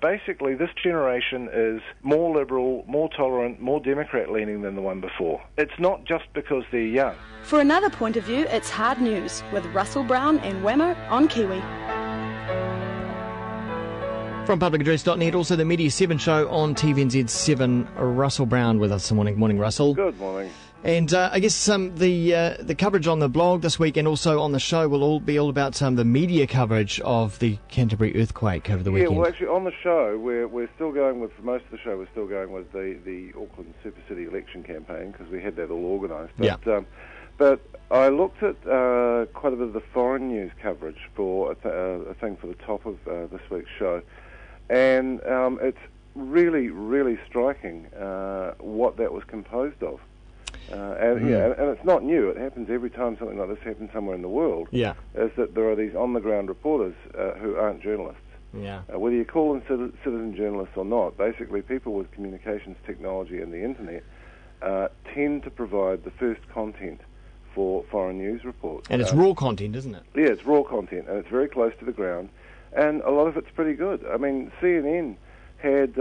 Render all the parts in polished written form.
Basically, this generation is more liberal, more tolerant, more Democrat-leaning than the one before. It's not just because they're young. For another point of view, it's Hard News with Russell Brown and Wammo on Kiwi. From publicaddress.net, also the Media 7 show on TVNZ 7. Russell Brown with us this morning. Morning, Russell. Good morning. And I guess the coverage on the blog this week and also on the show will all be all about the media coverage of the Canterbury earthquake over the weekend. Yeah, well, actually, on the show, we're still going with, for most of the show, we're still going with the Auckland Super City election campaign because we had that all organised. But I looked at quite a bit of the foreign news coverage for a thing for the top of this week's show, and it's really, really striking what that was composed of. And it's not new. It happens every time something like this happens somewhere in the world. Yeah, is that there are these on-the-ground reporters who aren't journalists. Yeah, whether you call them citizen journalists or not, basically people with communications technology and the internet tend to provide the first content for foreign news reports. And it's raw content, isn't it? Yeah, it's raw content, and it's very close to the ground, and a lot of it's pretty good. I mean, CNN had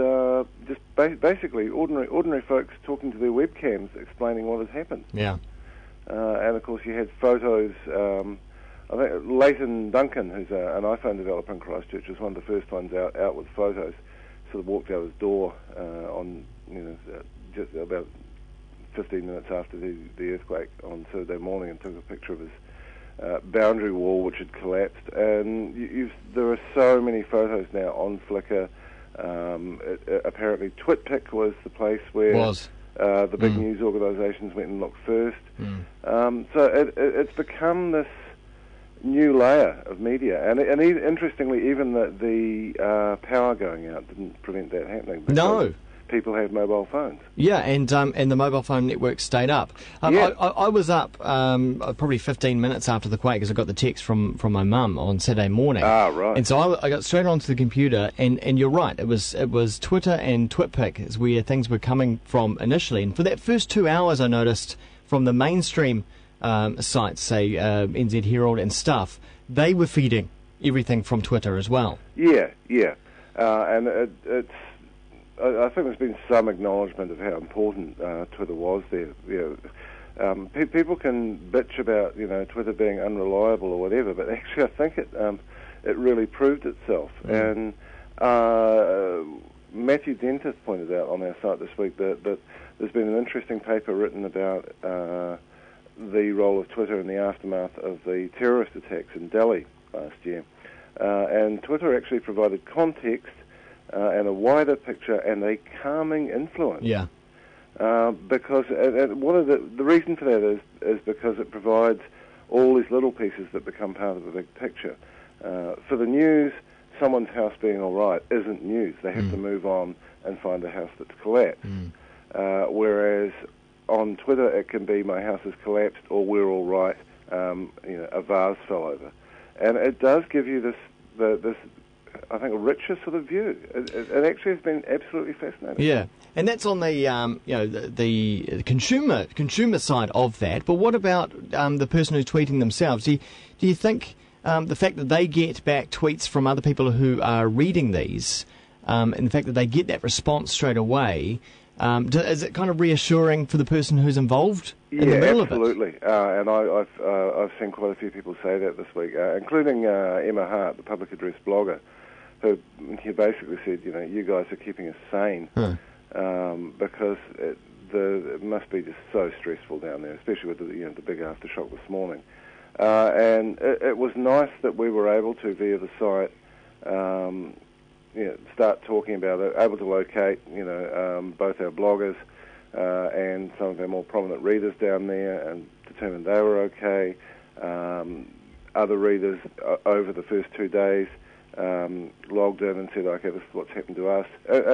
just basically ordinary folks talking to their webcams explaining what has happened. Yeah. And of course you had photos, I think Leighton Duncan, who's an iPhone developer in Christchurch, was one of the first ones out with photos, sort of walked out his door on, just about 15 minutes after the earthquake on Saturday morning and took a picture of his boundary wall which had collapsed. And there are so many photos now on Flickr. Apparently TwitPic was the place where the big news organisations went and looked first. So it's become this new layer of media, and interestingly, even the power going out didn't prevent that happening. No. People had mobile phones. Yeah, and the mobile phone network stayed up. I was up probably 15 minutes after the quake because I got the text from my mum on Saturday morning. Ah, right. And so I got straight onto the computer, and you're right, it was Twitter and TwitPic is where things were coming from initially. And for that first 2 hours, I noticed from the mainstream sites, say NZ Herald and stuff, they were feeding everything from Twitter as well. Yeah, and it's. I think there's been some acknowledgement of how important Twitter was there. People can bitch about Twitter being unreliable or whatever, but actually I think it really proved itself. And Matthew Dentith pointed out on our site this week that there's been an interesting paper written about the role of Twitter in the aftermath of the terrorist attacks in Delhi last year. And Twitter actually provided context and a wider picture and a calming influence. Yeah. Because one of the reason for that is because it provides all these little pieces that become part of the big picture. For the news, someone's house being all right isn't news. They have to move on and find a house that's collapsed. Whereas on Twitter, it can be my house has collapsed or we're all right. A vase fell over, and it does give you this. I think a richer sort of view. It actually has been absolutely fascinating. Yeah, and that's on the the consumer side of that. But what about the person who's tweeting themselves? Do you think the fact that they get back tweets from other people who are reading these, and the fact that they get that response straight away, is it kind of reassuring for the person who's involved in the middle of it? Yeah, absolutely. And I've seen quite a few people say that this week, including Emma Hart, the public address blogger, who basically said, you guys are keeping us sane because it must be just so stressful down there, especially with the big aftershock this morning. And it was nice that we were able to, via the site, start talking about it, able to locate, both our bloggers and some of our more prominent readers down there and determine they were okay. Other readers over the first 2 days logged in and said, okay, this is what's happened to us.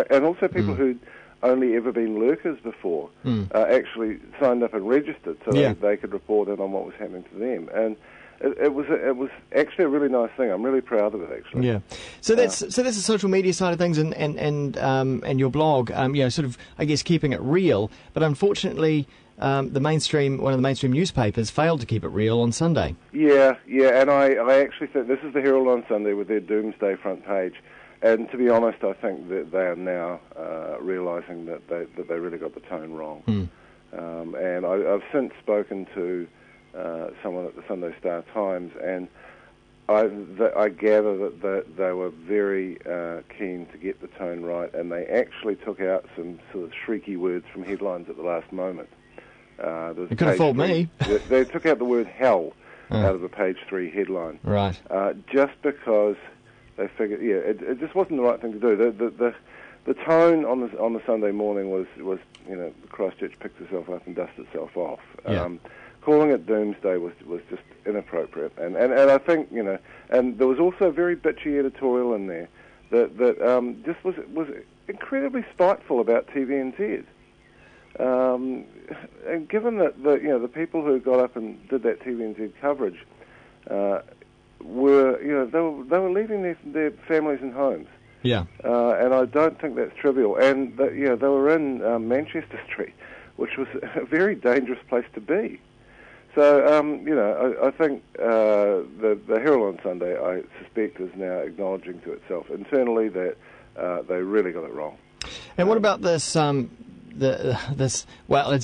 And also people who'd only ever been lurkers before actually signed up and registered so they could report in on what was happening to them. And it was actually a really nice thing. I'm really proud of it, actually. Yeah. So that's the social media side of things, and your blog, sort of, I guess, keeping it real. But unfortunately, one of the mainstream newspapers failed to keep it real on Sunday. Yeah, and I actually think this is the Herald on Sunday with their doomsday front page. And to be honest, I think that they are now realising that they really got the tone wrong. And I've since spoken to someone at the Sunday Star Times, and I gather that they were very keen to get the tone right, and they actually took out some sort of shrieky words from headlines at the last moment. You could have fooled me. They took out the word hell out of a page 3 headline. Right. Just because they figured, it just wasn't the right thing to do. The tone on the Sunday morning was Christchurch picked itself up and dusted itself off. Calling it doomsday was just inappropriate, and I think and there was also a very bitchy editorial in there that just was incredibly spiteful about TVNZ. And given that the people who got up and did that TVNZ coverage were they were leaving their families and homes. Yeah. And I don't think that's trivial. And they were in Manchester Street, which was a very dangerous place to be. So I think the Herald on Sunday, I suspect, is now acknowledging to itself internally that they really got it wrong. And what about this? It's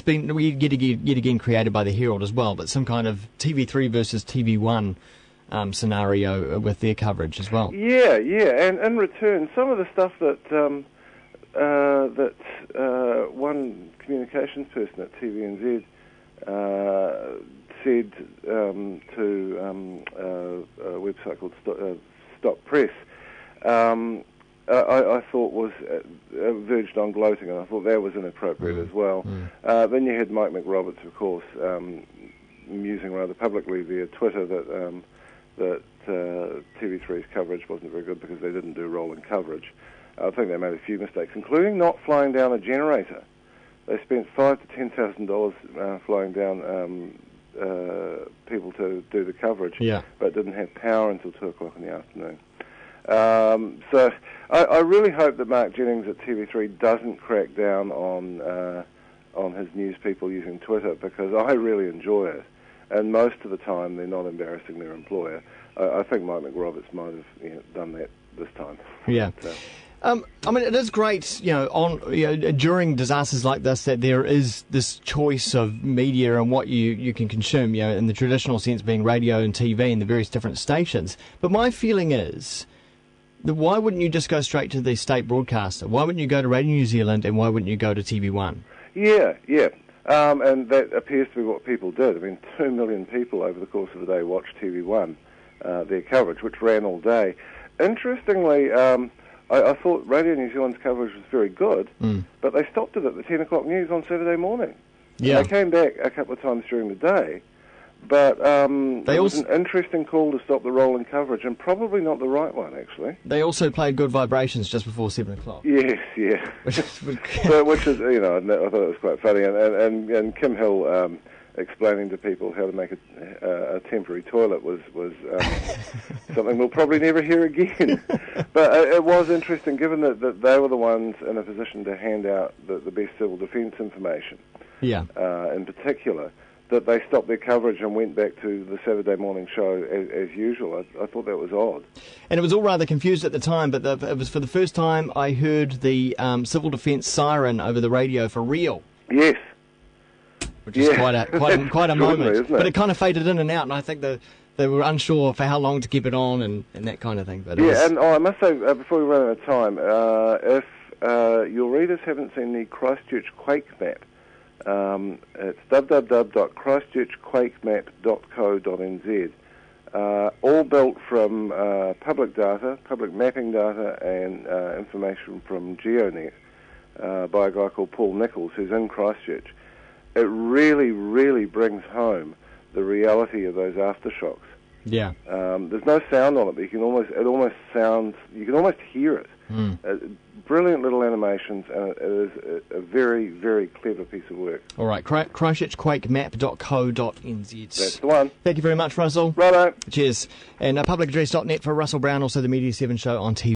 been yet again created by the Herald as well, but some kind of TV3 versus TV1 scenario with their coverage as well. Yeah, and in return, some of the stuff that one communications person at TVNZ said to a website called Stop Press, I thought was verged on gloating, and I thought that was inappropriate as well. Then you had Mike McRoberts, of course, musing rather publicly via Twitter that TV3's coverage wasn't very good because they didn't do rolling coverage. I think they made a few mistakes, including not flying down a generator. They spent $5,000 to $10,000 flying down people to do the coverage, but didn't have power until 2 o'clock in the afternoon. So I really hope that Mark Jennings at TV3 doesn't crack down on his news people using Twitter, because I really enjoy it, and most of the time they're not embarrassing their employer. I think Mike McRoberts might have done that this time. Yeah. I mean, it is great, during disasters like this, that there is this choice of media and what you can consume, in the traditional sense being radio and TV and the various different stations. But my feeling is that why wouldn't you just go straight to the state broadcaster? Why wouldn't you go to Radio New Zealand, and why wouldn't you go to TV1? Yeah. And that appears to be what people did. I mean, 2 million people over the course of the day watched TV1, their coverage, which ran all day. Interestingly, I thought Radio New Zealand's coverage was very good, but they stopped it at the 10 o'clock news on Saturday morning. Yeah. They came back a couple of times during the day, but it was an interesting call to stop the rolling coverage, and probably not the right one, actually. They also played Good Vibrations just before 7 o'clock. Yes. which is, I thought it was quite funny, and Kim Hill explaining to people how to make a temporary toilet was something we'll probably never hear again. But it was interesting, given that they were the ones in a position to hand out the best civil defence information, in particular, that they stopped their coverage and went back to the Saturday morning show as usual. I thought that was odd. And it was all rather confused at the time, but it was for the first time I heard the civil defence siren over the radio for real. Yes. Which is quite a moment. Isn't it? But it kind of faded in and out, and I think they were unsure for how long to keep it on and that kind of thing. But and I must say, before we run out of time, if your readers haven't seen the Christchurch Quake Map, it's www.christchurchquakemap.co.nz. All built from public data, public mapping data, and information from GeoNet by a guy called Paul Nichols, who's in Christchurch. It really, really brings home the reality of those aftershocks. Yeah. There's no sound on it, but you can almost hear it. Brilliant little animations, and it is a very, very clever piece of work. All right, christchurchquakemap.co.nz. That's the one. Thank you very much, Russell. Righto. Cheers. And publicaddress.net for Russell Brown, also the Media 7 show on TV.